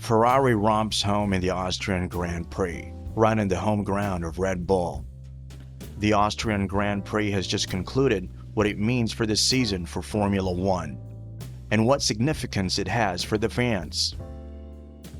Ferrari romps home in the Austrian Grand Prix, run in the home ground of Red Bull. The Austrian Grand Prix has just concluded what it means for this season for Formula One, and what significance it has for the fans.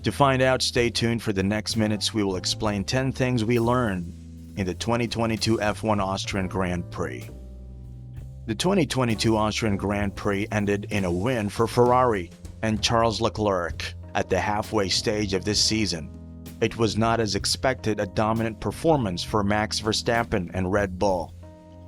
To find out, stay tuned for the next minutes. We will explain 10 things we learned in the 2022 F1 Austrian Grand Prix. The 2022 Austrian Grand Prix ended in a win for Ferrari and Charles Leclerc at the halfway stage of this season. It was not as expected a dominant performance for Max Verstappen and Red Bull.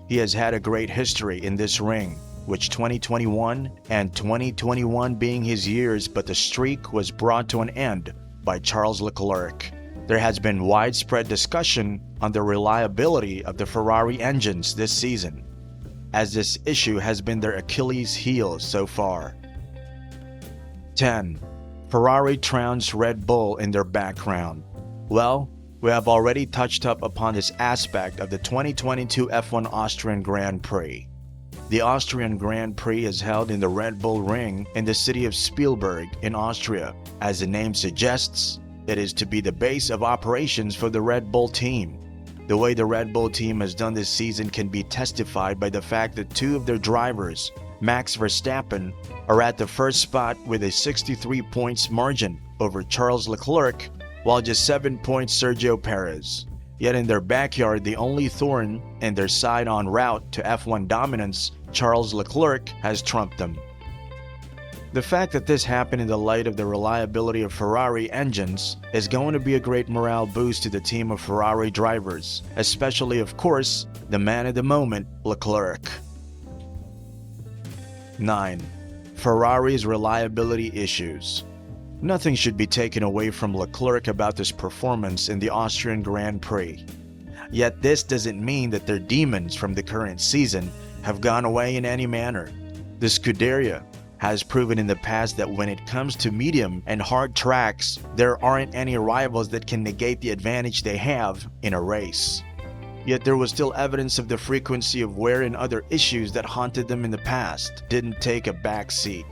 He has had a great history in this ring, which 2021 and 2021 being his years, but the streak was brought to an end by Charles Leclerc. There has been widespread discussion on the reliability of the Ferrari engines this season, as this issue has been their Achilles heel so far. 10. Ferrari trounced Red Bull in their background. Well, we have already touched up upon this aspect of the 2022 F1 Austrian Grand Prix. The Austrian Grand Prix is held in the Red Bull Ring in the city of Spielberg in Austria. As the name suggests, it is to be the base of operations for the Red Bull team. The way the Red Bull team has done this season can be testified by the fact that two of their drivers, Max Verstappen, are at the first spot with a 63 points margin over Charles Leclerc, while just 7 points Sergio Perez. Yet in their backyard, the only thorn in their side en route to F1 dominance, Charles Leclerc, has trumped them. The fact that this happened in the light of the reliability of Ferrari engines is going to be a great morale boost to the team of Ferrari drivers, especially, of course, the man at the moment, Leclerc. 9. Ferrari's reliability issues. Nothing should be taken away from Leclerc about this performance in the Austrian Grand Prix. Yet this doesn't mean that their demons from the current season have gone away in any manner. The Scuderia has proven in the past that when it comes to medium and hard tracks, there aren't any rivals that can negate the advantage they have in a race. Yet there was still evidence of the frequency of wear and other issues that haunted them in the past didn't take a back seat.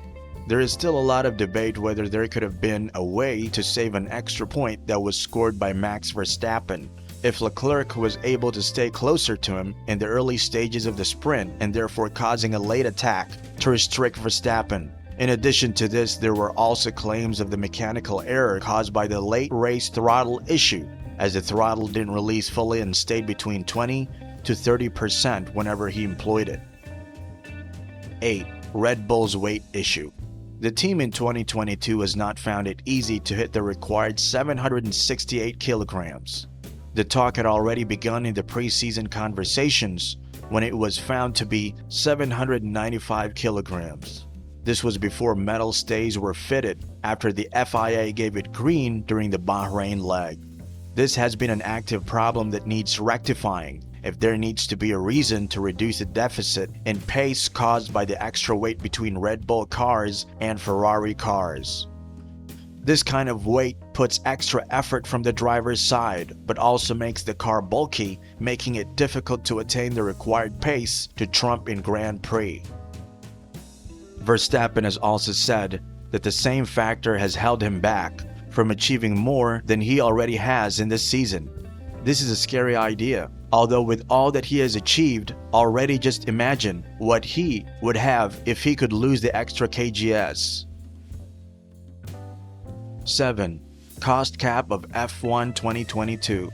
There is still a lot of debate whether there could have been a way to save an extra point that was scored by Max Verstappen if Leclerc was able to stay closer to him in the early stages of the sprint and therefore causing a late attack to restrict Verstappen. In addition to this, there were also claims of the mechanical error caused by the late race throttle issue, as the throttle didn't release fully and stayed between 20 to 30% whenever he employed it. 8. Red Bull's weight issue. The team in 2022 has not found it easy to hit the required 768 kilograms. The talk had already begun in the preseason conversations when it was found to be 795 kilograms. This was before metal stays were fitted after the FIA gave it green during the Bahrain leg. This has been an active problem that needs rectifying if there needs to be a reason to reduce the deficit in pace caused by the extra weight between Red Bull cars and Ferrari cars. This kind of weight puts extra effort from the driver's side, but also makes the car bulky, making it difficult to attain the required pace to trump in Grand Prix. Verstappen has also said that the same factor has held him back from achieving more than he already has in this season. This is a scary idea, although with all that he has achieved, already just imagine what he would have if he could lose the extra kgs. 7. Cost cap of F1 2022.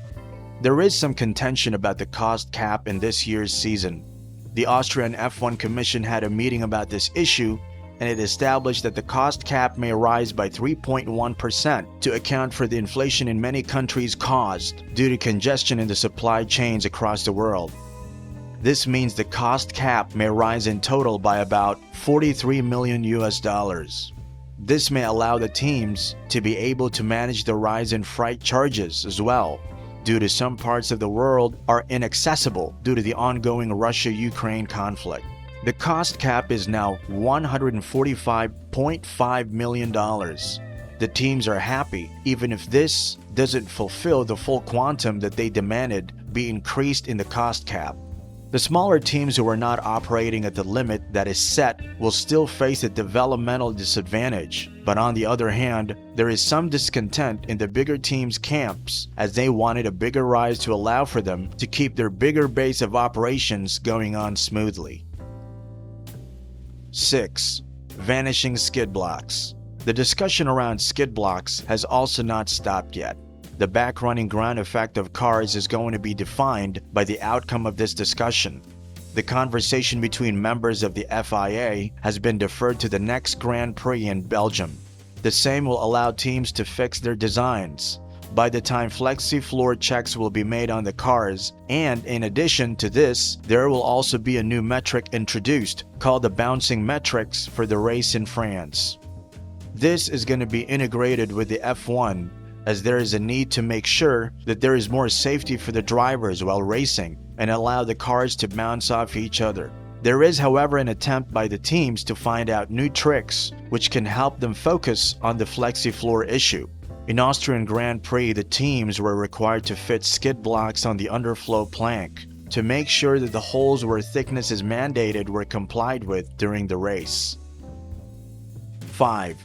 There is some contention about the cost cap in this year's season. The Austrian F1 Commission had a meeting about this issue, and it established that the cost cap may rise by 3.1% to account for the inflation in many countries caused due to congestion in the supply chains across the world. This means the cost cap may rise in total by about $43 million. This may allow the teams to be able to manage the rise in freight charges as well, due to some parts of the world are inaccessible due to the ongoing Russia-Ukraine conflict. The cost cap is now $145.5 million. The teams are happy, even if this doesn't fulfill the full quantum that they demanded be increased in the cost cap. The smaller teams who are not operating at the limit that is set will still face a developmental disadvantage, but on the other hand, there is some discontent in the bigger teams' camps as they wanted a bigger rise to allow for them to keep their bigger base of operations going on smoothly. 6. Vanishing skid blocks. The discussion around skid blocks has also not stopped yet. The back-running ground effect of cars is going to be defined by the outcome of this discussion. The conversation between members of the FIA has been deferred to the next Grand Prix in Belgium. The same will allow teams to fix their designs by the time flexi-floor checks will be made on the cars, and in addition to this, there will also be a new metric introduced called the bouncing metrics for the race in France. This is going to be integrated with the F1 as there is a need to make sure that there is more safety for the drivers while racing and allow the cars to bounce off each other. There is, however, an attempt by the teams to find out new tricks which can help them focus on the flexi-floor issue. In Austrian Grand Prix, the teams were required to fit skid blocks on the underflow plank to make sure that the holes where thickness is mandated were complied with during the race. 5.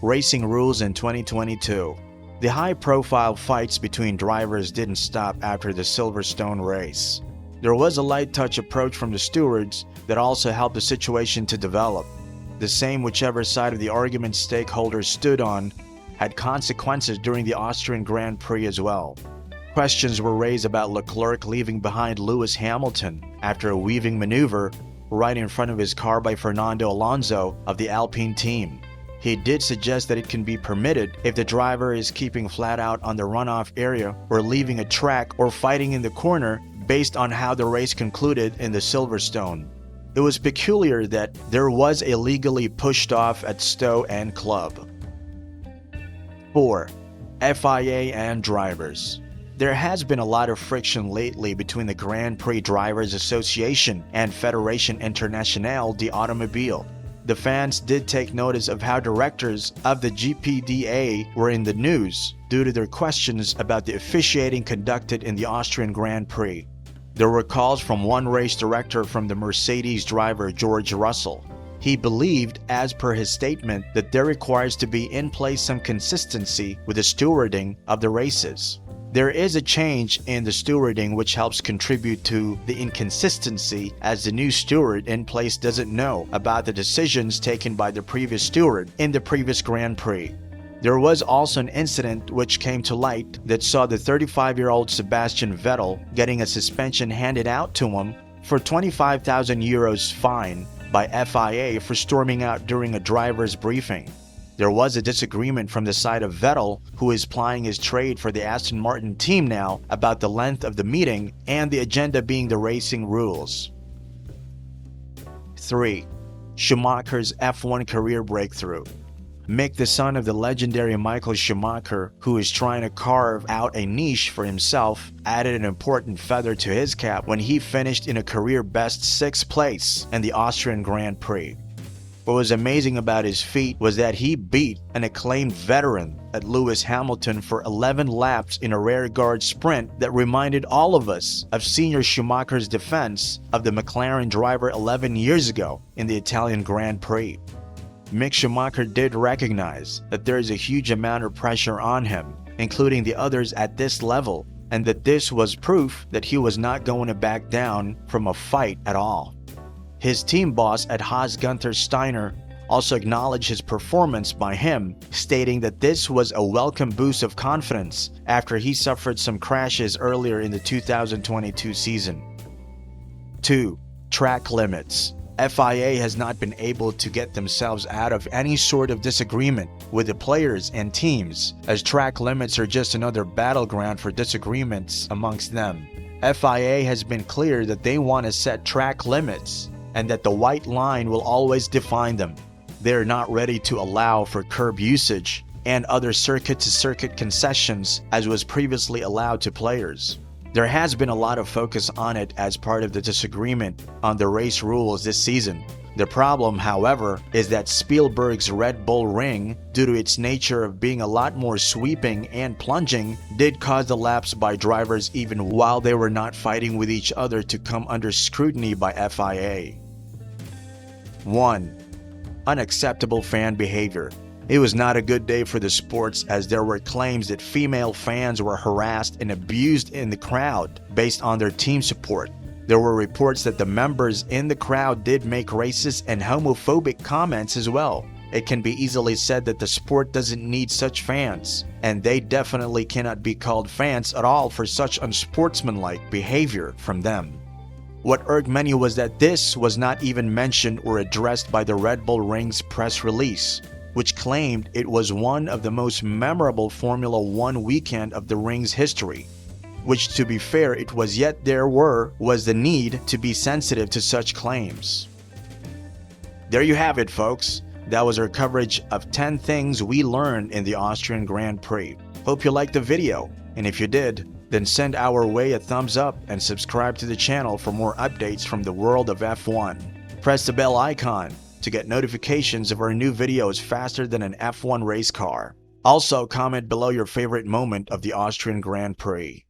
Racing rules in 2022. The high-profile fights between drivers didn't stop after the Silverstone race. There was a light-touch approach from the stewards that also helped the situation to develop. The same whichever side of the argument stakeholders stood on had consequences during the Austrian Grand Prix as well. Questions were raised about Leclerc leaving behind Lewis Hamilton after a weaving maneuver right in front of his car by Fernando Alonso of the Alpine team. He did suggest that it can be permitted if the driver is keeping flat out on the runoff area or leaving a track or fighting in the corner based on how the race concluded in the Silverstone. It was peculiar that there was a legally pushed off at Stowe and Club. 4. FIA and drivers. There has been a lot of friction lately between the Grand Prix Drivers Association and Fédération Internationale d'Automobile. The fans did take notice of how directors of the GPDA were in the news due to their questions about the officiating conducted in the Austrian Grand Prix. There were calls from one race director from the Mercedes driver George Russell. He believed, as per his statement, that there requires to be in place some consistency with the stewarding of the races. There is a change in the stewarding which helps contribute to the inconsistency as the new steward in place doesn't know about the decisions taken by the previous steward in the previous Grand Prix. There was also an incident which came to light that saw the 35-year-old Sebastian Vettel getting a suspension handed out to him for €25,000 fine by FIA for storming out during a driver's briefing. There was a disagreement from the side of Vettel, who is plying his trade for the Aston Martin team now, about the length of the meeting and the agenda being the racing rules. 3. Schumacher's F1 career breakthrough. Mick, the son of the legendary Michael Schumacher, who is trying to carve out a niche for himself, added an important feather to his cap when he finished in a career-best 6th place in the Austrian Grand Prix. What was amazing about his feat was that he beat an acclaimed veteran at Lewis Hamilton for 11 laps in a rearguard sprint that reminded all of us of senior Schumacher's defense of the McLaren driver 11 years ago in the Italian Grand Prix. Mick Schumacher did recognize that there is a huge amount of pressure on him, including the others at this level, and that this was proof that he was not going to back down from a fight at all. His team boss at Haas, Gunther Steiner, also acknowledged his performance by him, stating that this was a welcome boost of confidence after he suffered some crashes earlier in the 2022 season. 2. Track limits. FIA has not been able to get themselves out of any sort of disagreement with the players and teams, as track limits are just another battleground for disagreements amongst them. FIA has been clear that they want to set track limits and that the white line will always define them. They are not ready to allow for curb usage and other circuit-to-circuit concessions as was previously allowed to players. There has been a lot of focus on it as part of the disagreement on the race rules this season. The problem, however, is that Spielberg's Red Bull Ring, due to its nature of being a lot more sweeping and plunging, did cause the laps by drivers even while they were not fighting with each other to come under scrutiny by FIA. 1. Unacceptable fan behavior. It was not a good day for the sports, as there were claims that female fans were harassed and abused in the crowd based on their team support. There were reports that the members in the crowd did make racist and homophobic comments as well. It can be easily said that the sport doesn't need such fans, and they definitely cannot be called fans at all for such unsportsmanlike behavior from them. What irked many was that this was not even mentioned or addressed by the Red Bull Ring's press release, which claimed it was one of the most memorable Formula One weekend of the ring's history. Which, to be fair, it was, yet there was the need to be sensitive to such claims. There you have it, folks. That was our coverage of 10 things we learned in the Austrian Grand Prix. Hope you liked the video, and if you did, then send our way a thumbs up and subscribe to the channel for more updates from the world of F1. Press the bell icon to get notifications of our new videos faster than an F1 race car. Also, comment below your favorite moment of the Austrian Grand Prix.